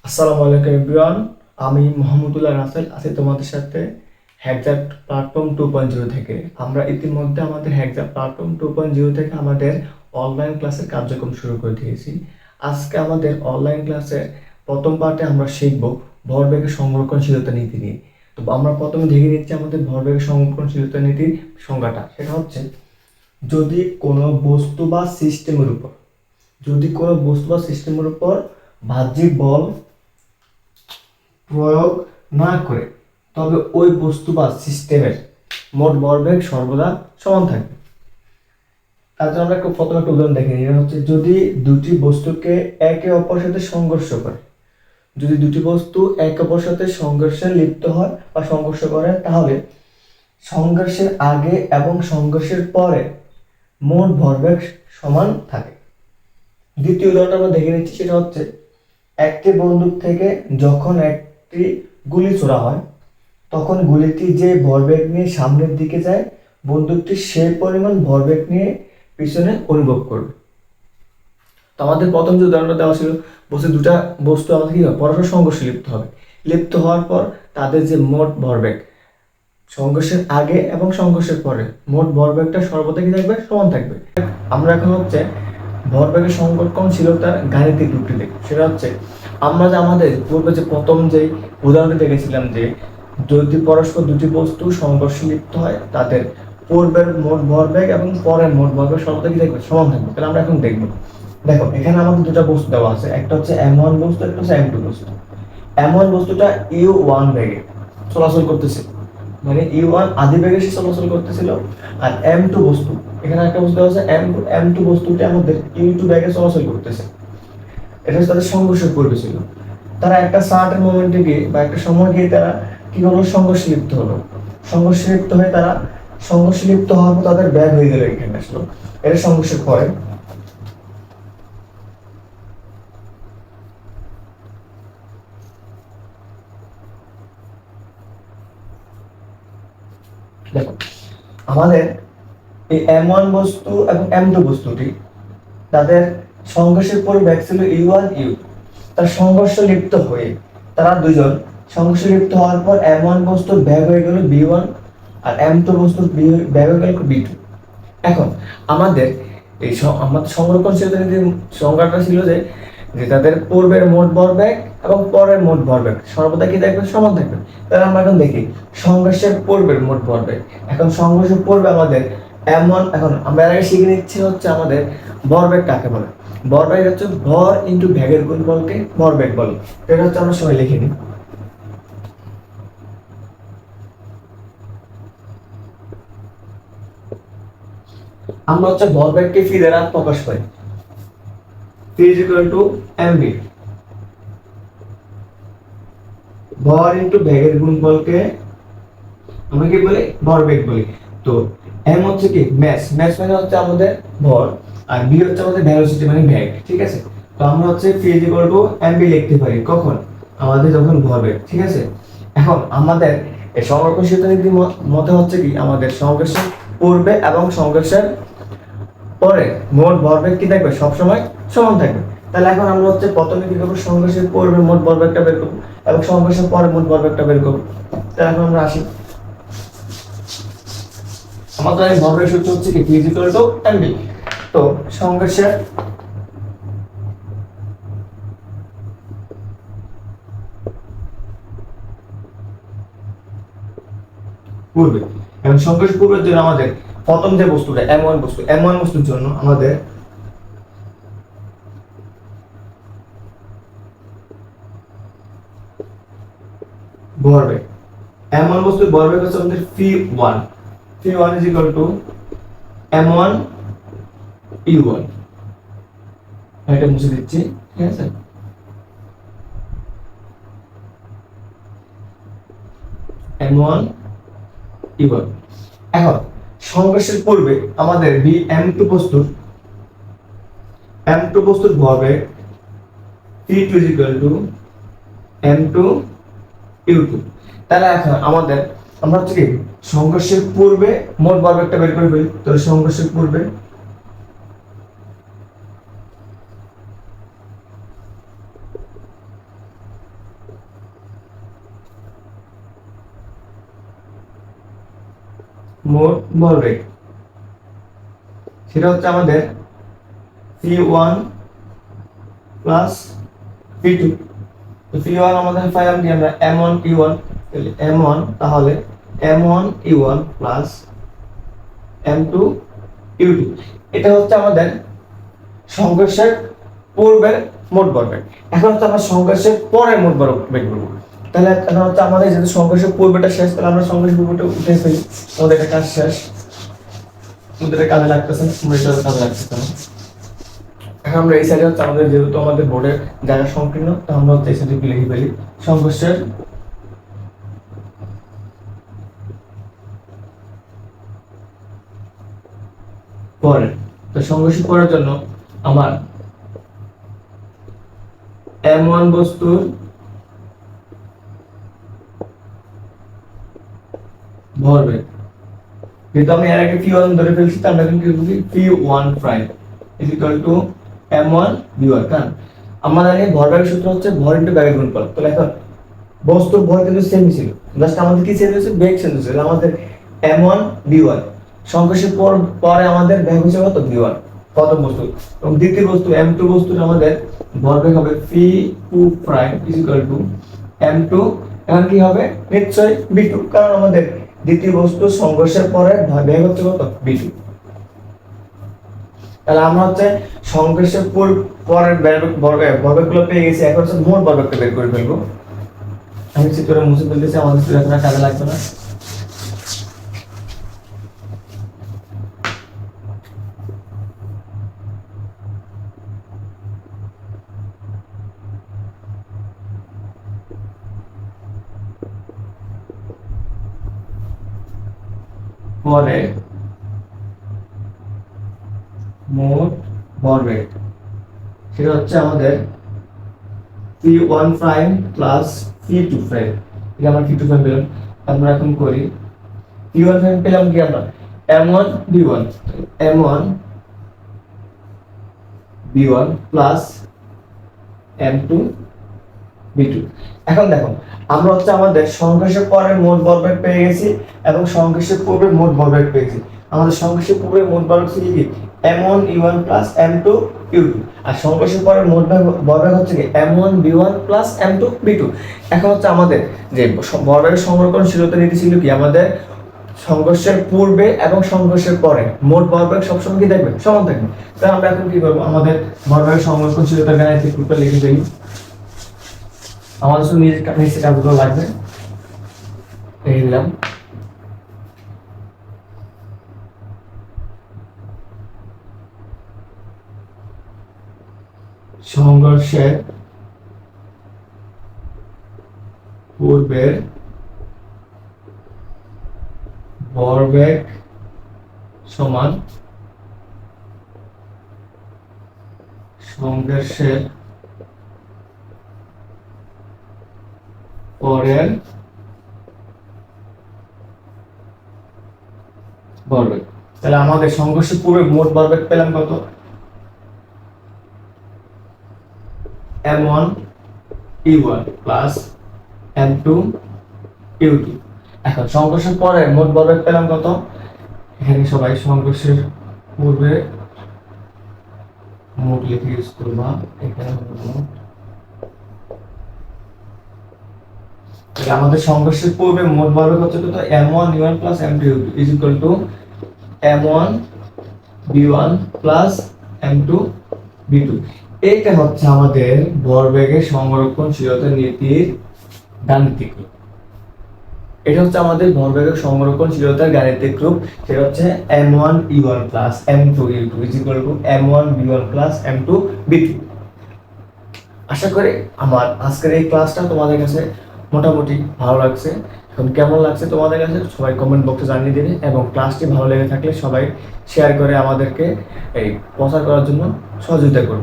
আসসালামু আলাইকুম এভরিওয়ান। আমি মোহাম্মদুল্লাহ রাসেল আছি তোমাদের সাথে হ্যাকজার প্ল্যাটফর্ম 2.0 থেকে। আমরা ইতিমধ্যে আমাদের হ্যাকজার প্ল্যাটফর্ম 2.0 থেকে আমাদের অনলাইন ক্লাসের কার্যক্রম শুরু করে দিয়েছি। আজকে আমাদের অনলাইন ক্লাসে প্রথম পার্টে আমরা শিখব ভরবেগের সংরক্ষণশীলতা নীতি নিয়ে। তো আমরা প্রথমে দেখে নিচ্ছি আমাদের ভরবেগের সংরক্ষণশীলতা নীতির সংজ্ঞাটা। সেটা হচ্ছে যদি কোনো বস্তু বা সিস্টেমের উপর বাহ্যিক বল প্রয়োগ না করে তবে ওই বস্তু বা সিস্টেমের মোট ভরবেগ সর্বদা সমান থাকবে। তার জন্য আমরা প্রথমে একটা উদাহরণ দেখে নিই। হচ্ছে যদি দুটি বস্তুকে একে অপরের সাথে সংঘর্ষ করে, যদি দুটি বস্তু একে অপরের সাথে সংঘর্ষে লিপ্ত হয় বা সংঘর্ষ করে, তাহলে সংঘর্ষের আগে এবং সংঘর্ষের পরে মোট ভরবেগ সমান থাকে। দ্বিতীয় উদাহরণটা আমরা দেখে নিচ্ছি। সেটা হচ্ছে একটি বন্দুক থেকে যখন একটি গুলি ছোড়া হয়, তখন গুলিটি যে ভরবেগ নিয়ে সামনের দিকে যায়, বন্দুকটি সেই পরিমাণ ভরবেগ নিয়ে পিছনে অনুভব করবে। তো আমাদের প্রথম যে উদাহরণটা দেওয়া ছিল, বলছে দুটা বস্তু আমাদের কি হবে, পরস্পর সংঘর্ষে লিপ্ত হবে। লিপ্ত হওয়ার পর তাদের যে মোট ভরবেগ, সংঘর্ষের আগে এবং সংঘর্ষের পরে মোট ভরবেগটা সর্বদা কি থাকবে, সমান থাকবে। আমরা এখন হচ্ছে ভরবেগের সংরক্ষণশীলতার গাণিতিক রূপটি দেখব। সেটা হচ্ছে আমরা যে আমাদের পূর্বে যে প্রথম যে উদাহরণটি দেখেছিলাম, যে যদি পরস্পর দুটি বস্তু সংঘর্ষে লিপ্ত হয়, তাদের পূর্বের মোট ভরবেগ এবং পরের মোট ভরবেগ সর্বদা কি থাকবে, সমান থাকবে। তাহলে আমরা এখন দেখব। দেখো, এখানে আমাদের দুটো বস্তু দেওয়া আছে, একটা হচ্ছে M1 বস্তু, একটা হচ্ছে M2 বস্তু। M1 বস্তুটা u1 বেগে চলাচল করতেছে, মানে u1 আদি বেগে সে চলাচল করতেছিল। আর M2 বস্তু, এখানে একটা বস্তু আছে M2 বস্তুটি আমাদের u2 বেগে চলাচল করতেছে। এটা তাদের সংঘর্ষ পূর্বে ছিল। তারা একটা সার্টেন মোমেন্টে গিয়ে বা একটা সময় গিয়ে তারা কি হলো, সংঘর্ষে লিপ্ত হলো। সংঘর্ষে লিপ্ত হয়ে তারা সংঘর্ষে লিপ্ত হওয়ার পর তাদের ব্যাগ হয়ে গেল, এখানে আসলো। এটা সংঘর্ষের পরে দেখো, আমাদের এই M1 বস্তু এবং M2 বস্তুটি তাদের সংঘর্ষের পর ব্যাগ ছিল u1 u। তার সংঘর্ষ লিপ্ত হয়ে তারা দুজন সংঘর্ষ লিপ্ত হওয়ার পর M1 বস্তুর ব্যাগ হয়ে গেল b1 আর M2 বস্তুর ব্যাগ হয়ে গেল b2। এখন আমাদের এই আমাদের সংরক্ষণশীলতা নীতির সংজ্ঞাটা ছিল যে যে তাদের পূর্বের মোট ভরবেগ এবং পরের মোট ভরবেগ সর্বদা কি থাকবে, সমান থাকবে। তাহলে আমরা এখন দেখি সংঘর্ষের পূর্বের মোট ভরবেগ। এখন সংঘর্ষের পূর্বে আমাদের M1, এখন আমরা এর আগে শিখে নিচ্ছি হচ্ছে আমাদের ভরবেগ কাকে বলে। ভরবেগ হচ্ছে ভর ইনটু বেগের গুণফলকে ভরবেগ বলে। এটা হচ্ছে আমরা সবাই লিখে নিই। আমরা হচ্ছে ভরবেগকে ফি দ্বারা প্রকাশ করি। ফি ইজ ইকুয়াল টু mv, ভর ইনটু বেগের গুণফলকে আমরা কি বলি, ভরবেগ বলি। তো m হচ্ছে কি ম্যাস মানে হচ্ছে আমাদের ভর, আর v হচ্ছে আমাদের ভেলোসিটি মানে বেগ, ঠিক আছে। তো আমরা হচ্ছে ফি ইজ ইকুয়াল টু mv লিখতে পারি কখন, আমাদের যখন ভরবেগ, ঠিক আছে। এখন আমাদের এই সংরক্ষণশীলতা নীতির মতে হচ্ছে কি, আমাদের সংঘর্ষের পূর্বে এবং সংঘর্ষের পরে মোট ভরবেগ কি থাকবে, সবসময় সমান থাকবে। তাহলে এখন আমরা হচ্ছে প্রথমে কি করবো, সংঘর্ষের পূর্বে মোট ভরবেগটা বের করবো এবং সংঘর্ষের পরে মোট ভরবেগটা বের করবো। তাহলে এখন আমরা আসি, আমাদের এই ভরবেগ সূত্র হচ্ছে কি, v = mv। তো সংঘর্ষের পূর্বে এবং সংঘর্ষ পূর্বের জন্য আমাদের প্রথম যে বস্তুটা M1 বস্তুর জন্য আমাদের ভরবেগ, M1 বস্তুর ভরবেগ হচ্ছে আমাদের v1 = m1 u1। এটা মুছে দিচ্ছি, ঠিক আছে। m1 u1। এখন সংঘর্ষের পূর্বে আমাদের m2 বস্তুর ভরবেগ v2 = m2 u2। তাহলে এখন আমাদের আমরা হচ্ছে কি সংঘর্ষের পূর্বে মোট ভরবেগটা বের করে ফেলি। তাহলে সংঘর্ষের পূর্বে মোট ভরবেগ, সেটা হচ্ছে আমাদের v1 প্লাস v2। তো v1 আমাদের পাইলাম কি আমরা m1 e1, তাহলে m1 তাহলে m1 e1 plus m2 u2। এটা হচ্ছে আমাদের সংঘর্ষের পূর্বের মোট ভরবেগ। এখন হচ্ছে আমরা সংঘর্ষের পরের মোট ভরবেগ বলবো। তাহলে এখন হচ্ছে আমাদের যেহেতু সংঘর্ষের পূর্বেটা শেষ, তাহলে আমরা সংঘর্ষের পূর্বটা উঠে ফেলি, আমাদের এটা কাজ শেষ, আমাদের কাজে লাগতেছে না, আমরা এটা কাজে লাগতেছে না। এখন আমরা এই সাইডে হচ্ছে আমাদের যেহেতু আমাদের বোর্ডের জায়গা সংকীর্ণ, তো আমরা হচ্ছে এই সাইডে লিখে ফেলি সংঘর্ষের পরে। তো সংঘর্ষের পরের জন্য আমার m1 বস্তুর ভরবেগ, যেহেতু আমি এর আগে p1 ধরে ফেলছি, তার মানে কি লিখবি p1 prime is equal to m1 v1। কারণ আমরা জানি ভরবেগের সূত্র হচ্ছে ভর ইনটু বেগের গুণফল। তো এখন বস্তুর ভর কিন্তু সেমই ছিল, জাস্ট আমাদের কি চেঞ্জ হয়েছে, বেগ চেঞ্জ হয়েছে। তাহলে আমাদের m1 v1 সংঘর্ষের পরে আমাদের বেগ হচ্ছে কত, v1 প্রথম বস্তু, এবং দ্বিতীয় বস্তু m2 বস্তুর আমাদের ভরবেগ হবে v2 prime is equal to m2। এখন কি হবে, নিশ্চয়ই v2, কারণ আমাদের দ্বিতীয় বস্তু সংঘর্ষের পরে বেগ হচ্ছে কত, v2। তাহলে আমরা হচ্ছে সংঘর্ষের পরের ভরবেগগুলো পেয়ে গেছি। এখন হচ্ছে মোট ভরবেগটা বের করে ফেলবো। আমি চিত্রটা মুছে ফেলতেছি, আমাদের চিত্র এখন কাজে লাগবে না। পরে মোট ভরবেগ, সেটা হচ্ছে আমাদের p1 prime plus p2 prime. এটা আমরা p2 প্রাইম পেলাম। আমরা এখন করি p1 প্রাইম পেলাম কি আমরা m1 v1, m1 v1 plus m2 v2। এখন দেখো আমরা হচ্ছে আমাদের সংঘর্ষের পরে মোট ভরবেগ পেয়ে গেছি এবং সংঘর্ষের পূর্বে মোট ভরবেগ পেয়েছি। আমাদের সংঘর্ষের পূর্বে মোট ভরবেগ ছিল কি m1 e1 plus m2 u2, আর সংঘর্ষের পরে মোট ভরবেগ হচ্ছে কি m1 v1 plus m2 v2। এখন হচ্ছে আমাদের যে ভরবেগের সংরক্ষণশীলতা নীতি ছিল কি, আমাদের সংঘর্ষের পূর্বে এবং সংঘর্ষের পরে মোট ভরবেগ সবসময় কি থাকবে, সমান থাকবে। তাহলে আমরা এখন কি করব, আমাদের ভরবেগের সংরক্ষণশীলতা গাণিতিক রূপে লিখে দেই। আমাদের শুধু নিচে কাজগুলো লাগবে, লিখে দিলাম। সংঘর্ষের পূর্বের ভরবেগ সমান সংঘর্ষের পরের ভরবেগ। তাহলে আমাদের সংঘর্ষের পূর্বে মোট ভরবেগ পেলাম কত, m1 e1 plus m2 u2। এখন সংঘর্ষের পরে মোট ভরবেগ পেলাম কত, এখানে সবাই সংঘর্ষের পূর্বে মোট লিখে ইউজ করবা, এখানে মোট। আমাদের সংঘর্ষের পূর্বে মোট ভরবেগ হচ্ছে কত, m1 e1 plus m2 u2 is equal to m1 v1 plus m2 v2। এইটা হচ্ছে আমাদের ভরবেগের সংরক্ষণশীলতা নীতির গাণিতিক রূপ। এটা হচ্ছে আমাদের ভরবেগের সংরক্ষণশীলতার গাণিতিক রূপ, সেটা হচ্ছে m1 e1 plus m2 u2 is equal to m1 v1 plus m2 v2। আশা করি আমার আজকের এই ক্লাসটা তোমাদের কাছে মোটামুটি ভালো লাগছে। এখন কেমন লাগছে তোমাদের কাছে সবাই কমেন্ট বক্সে জানিয়ে দেবে, এবং ক্লাসটি ভালো লেগে থাকলে সবাই শেয়ার করে আমাদেরকে এই প্রচার করার জন্য সহযোগিতা করবে।